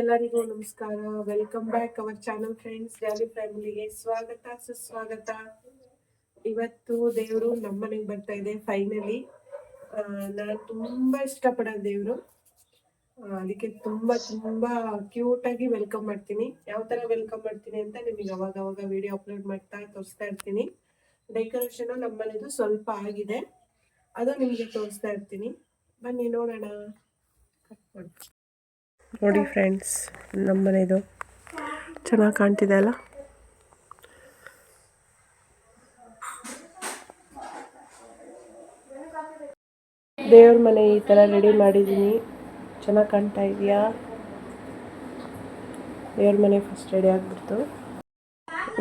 ಎಲ್ಲರಿಗೂ ನಮಸ್ಕಾರ. Welcome back our channel friends. Jolly ಫ್ಯಾಮಿಲಿಗೆ ಸ್ವಾಗತ ಸುಸ್ವಾಗತ. ಇವತ್ತು ದೇವರು ನಮ್ಮನೆಗೆ ಬರ್ತಾ ಇದೆ ಫೈನಲಿ. ನಾನು ತುಂಬಾ ಇಷ್ಟಪಡೋ ದೇವರು, ಅದಕ್ಕೆ ತುಂಬಾ ಕ್ಯೂಟಾಗಿ ವೆಲ್ಕಮ್ ಮಾಡ್ತೀನಿ. ಯಾವ ಥರ ವೆಲ್ಕಮ್ ಮಾಡ್ತೀನಿ ಅಂತ ನಿಮಗೆ ಅವಾಗ ವಿಡಿಯೋ ಅಪ್ಲೋಡ್ ಮಾಡ್ತಾ ತೋರಿಸ್ತಾ ಇರ್ತೀನಿ. ಡೆಕೋರೇಷನ್ ನಮ್ಮನೆದು ಸ್ವಲ್ಪ ಆಗಿದೆ, ಅದು ನಿಮಗೆ ತೋರಿಸ್ತಾ ಇರ್ತೀನಿ. ಬನ್ನಿ ನೋಡೋಣ. ನೋಡಿ ಫ್ರೆಂಡ್ಸ್, ನಮ್ಮನೆದು ಚೆನ್ನಾಗಿ ಕಾಣ್ತಿದೆ ಅಲ್ಲ. ದೇವ್ರ ಮನೆ ಈ ಥರ ರೆಡಿ ಮಾಡಿದ್ದೀನಿ. ಚೆನ್ನಾಗಿ ಕಾಣ್ತಾ ಇದೆಯಾ? ದೇವ್ರ ಮನೆ ಫಸ್ಟ್ ರೆಡಿ ಆಗಿಬಿಡ್ತು.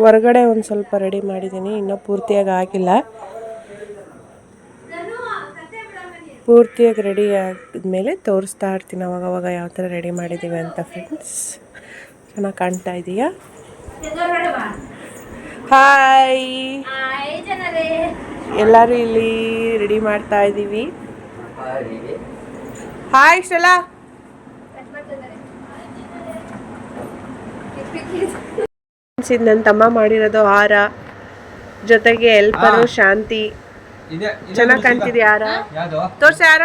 ಹೊರಗಡೆ ಒಂದು ಸ್ವಲ್ಪ ರೆಡಿ ಮಾಡಿದ್ದೀನಿ, ಇನ್ನೂ ಪೂರ್ತಿಯಾಗಿ ಆಗಿಲ್ಲ. ಪೂರ್ತಿಯಾಗಿ ರೆಡಿ ಆದಮೇಲೆ ತೋರಿಸ್ತಾ ಇರ್ತೀನಿ ಅವಾಗವಾಗ ಯಾವ ಥರ ರೆಡಿ ಮಾಡಿದ್ದೀವಿ ಅಂತ ಫ್ರೆಂಡ್ಸ್. ಚೆನ್ನಾಗಿ ಕಾಣ್ತಾ ಇದೆಯಾ? ಹಾಯ್, ಎಲ್ಲರೂ ಇಲ್ಲಿ ರೆಡಿ ಮಾಡ್ತಾ ಇದ್ದೀವಿ. ಹಾಯ್ ಶ್ರಲಾ. ನನ್ನ ತಮ್ಮ ಮಾಡಿರೋದು ಹಾರ, ಜೊತೆಗೆ ಹೆಲ್ಪರು ಶಾಂತಿ. ಚೆನ್ನಾಗಿ ಕಾಣ್ತಿದ್ಯಾ ಹಾರ? ತೋರ್ಸ ಯಾರ?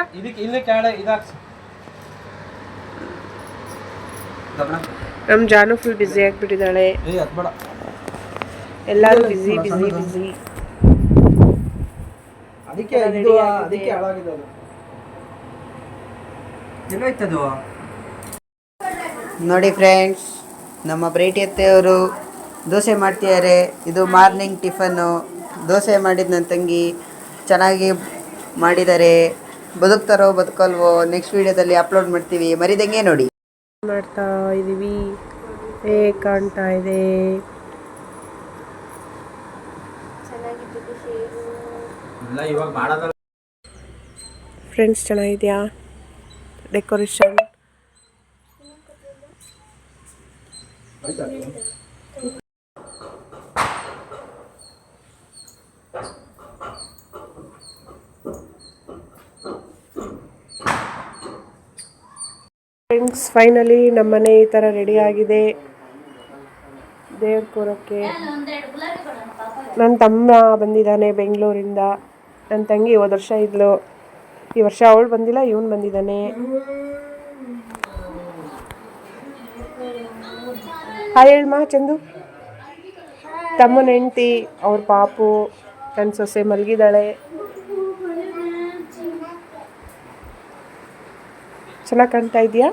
ನಮ್ಮ ಜಾನು ಫುಲ್ ಬ್ಯುಸಿ ಆಗಿಬಿಟ್ಟಿದ್ದಾಳೆ. ಎಲ್ಲರೂ ಬಿಸಿ. ನೋಡಿ ಫ್ರೆಂಡ್ಸ್, ನಮ್ಮ ಬ್ರೈಟಿ ಅತ್ತೆಯವರು ದೋಸೆ ಮಾಡ್ತಿದ್ದಾರೆ. ಇದು ಮಾರ್ನಿಂಗ್ ಟಿಫನ್ನು. ದೋಸೆ ಮಾಡಿದ ನನ್ನ ತಂಗಿ ಚೆನ್ನಾಗಿ ಮಾಡಿದ್ದಾರೆ. ಬದುಕ್ತಾರೋ ಬದುಕಲ್ವೋ ನೆಕ್ಸ್ಟ್ ವಿಡಿಯೋದಲ್ಲಿ ಅಪ್ಲೋಡ್ ಮಾಡ್ತೀವಿ, ಮರಿದಂಗೆ ನೋಡಿ. ಮಾಡ್ತಾ ಇದ್ದೀವಿ, ಹೇಗೆ ಕಾಣ್ತಾ ಇದೆ? ಫ್ರೆಂಡ್ಸ್ ಚೆನ್ನಾಗಿದೆಯಾ ಡೆಕೋರೇಷನ್? ಫ್ರೆಂಡ್ಸ್ ಫೈನಲಿ ನಮ್ಮನೆ ಈ ಥರ ರೆಡಿ ಆಗಿದೆ ದೇವ್ರ ಕೂರಕ್ಕೆ. ನನ್ನ ತಮ್ಮ ಬಂದಿದ್ದಾನೆ ಬೆಂಗಳೂರಿಂದ. ನನ್ನ ತಂಗಿ ಹೋದ ವರ್ಷ ಇದ್ಲು, ಈ ವರ್ಷ ಅವಳು ಬಂದಿಲ್ಲ, ಇವನು ಬಂದಿದ್ದಾನೆ. ಹಾಯ್ ಹೇಳಮ್ಮ ಚಂದು. ತಮ್ಮನ ಹೆಂಡ್ತಿ, ಅವ್ರ ಪಾಪು, ನನ್ನ ಸೊಸೆ ಮಲಗಿದ್ದಾಳೆ. ಚೆನ್ನಾಗಿ ಕಾಣ್ತಾ ಇದೆಯಾ?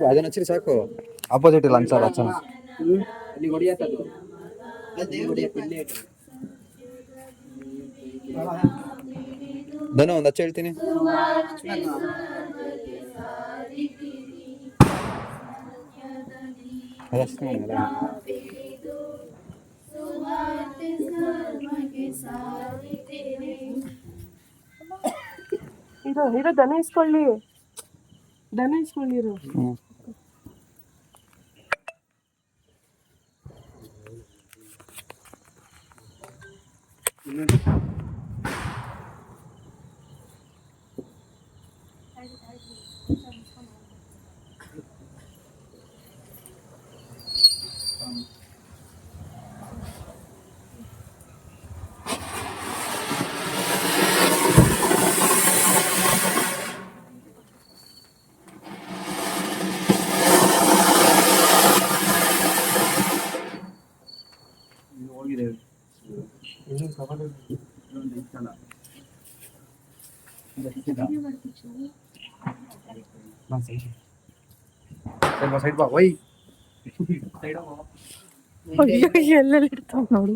ಅದನ್ನ ಹಚ್ಚಿರಿ ಸಾಕು. ಆಪೋಸಿಟ್ ಇಲ್ಲ ಅನ್ಸಲ್ಲ ಧನ ಒಂದು ಹಚ್ಚ ಹೇಳ್ತೀನಿ. ಇದು ದನ ಇಸ್ಕೊಳ್ಳಿರು. ಸೈಡ್ ಬಾ ವೈ ಸೈಡ್ ಅಯ್ಯೋ ಎಲ್ಲೆಲ್ಲಿ ಇಡ್ತಾವ ನೋಡು.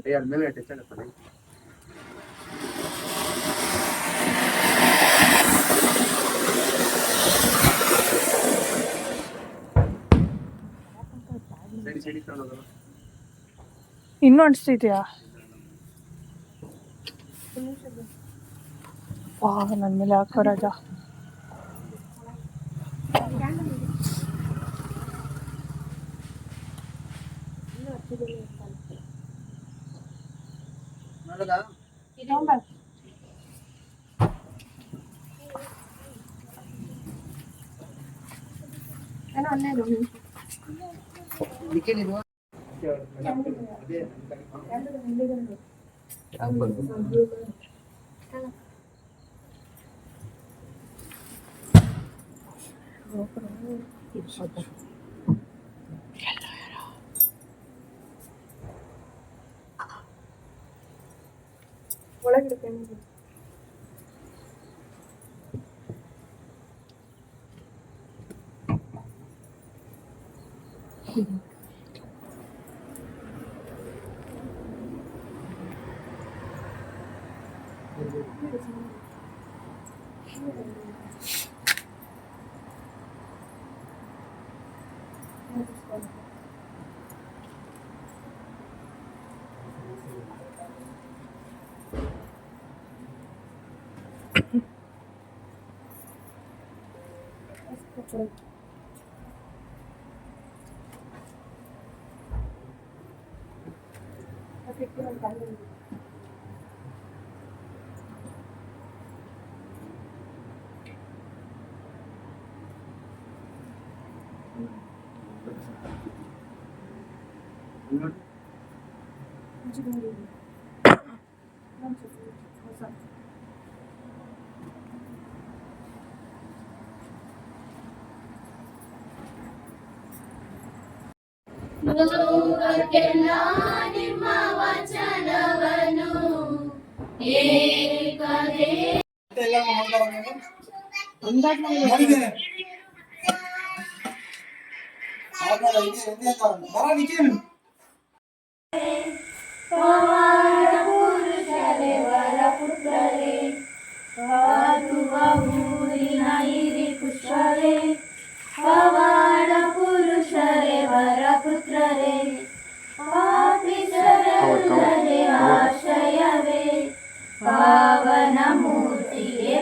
ಇನ್ನೂ ಅನಿಸ್ತಿದ್ಯಾ? ವಾ ನನ್ನ ಮೇಲೆ ಹಾಕೋ ರಾಜ.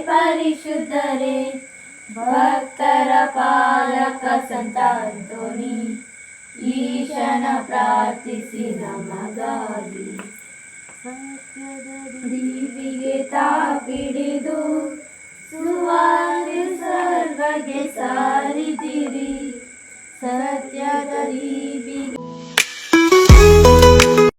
ಪರಿಶುದ್ಧರೇ ಭಕ್ತರ ಪಾಲಕ ಸಂತಾಂತೋನಿ ಈಶನ ಪ್ರಾರ್ಥಿಸಿ ನಮಗಾಗಿ ದೀಪಿಗೆ ತಾಪಿಡಿ